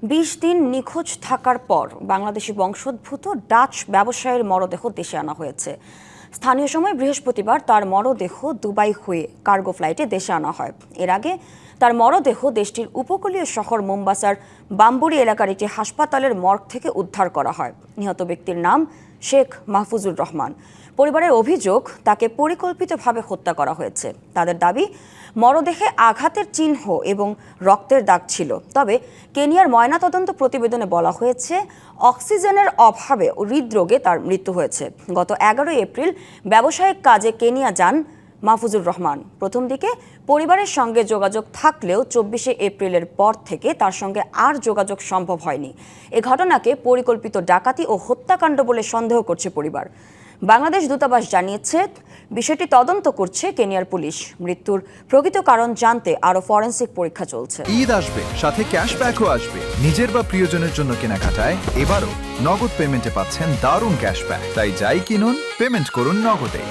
২০ দিন নিখোঁজ থাকার পর বাংলাদেশি বংশোদ্ভূত ডাচ ব্যবসায়ীর মরদেহ দেশে আনা হয়েছে। স্থানীয় সময় বৃহস্পতিবার তার মরদেহ দুবাই হয়ে কার্গো ফ্লাইটে দেশে আনা হয়। এর আগে তার মরদেহ দেশটির উপকূলীয় শহর মোম্বাসার বাম্বুরি এলাকার একটি হাসপাতালের মর্গ থেকে উদ্ধার করা হয়। নিহত ব্যক্তির নাম শেখ মাহফুজুর রহমান। পরিবারের অভিযোগ, তাকে পরিকল্পিতভাবে হত্যা করা হয়েছে। তাদের দাবি, মরদেহে আঘাতের চিহ্ন এবং রক্তের দাগ ছিল। তবে কেনিয়ার ময়নাতদন্ত প্রতিবেদনে বলা হয়েছে, অক্সিজেনের অভাবে হৃদরোগে তার মৃত্যু হয়েছে। গত ১১ এপ্রিল ব্যবসায়িক কাজে কেনিয়া যান মাহফুজুর রহমান। প্রথম দিকে পরিবারের সঙ্গে যোগাযোগ থাকলেও ২৪ এপ্রিলের পর থেকে তার সঙ্গে আর যোগাযোগ সম্ভব হয়নি। এ ঘটনাকে পরিকল্পিত ডাকাতি ও হত্যাকাণ্ড বলে সন্দেহ করছে পরিবার। বাংলাদেশ দূতাবাস জানিয়েছে, বিষয়টি তদন্ত করছে কেনিয়ার পুলিশ। মৃত্যুর প্রকৃত কারণ জানতে আরও ফরেনসিক পরীক্ষা চলছে। ঈদ আসবে, সাথে ক্যাশব্যাকও আসবে। নিজের বা প্রিয়জনের জন্য কেনাকাটায় এবারও নগদ পেমেন্টে পাচ্ছেন দারুণ ক্যাশব্যাক। তাই যাই কিনুন, পেমেন্ট করুন নগদে।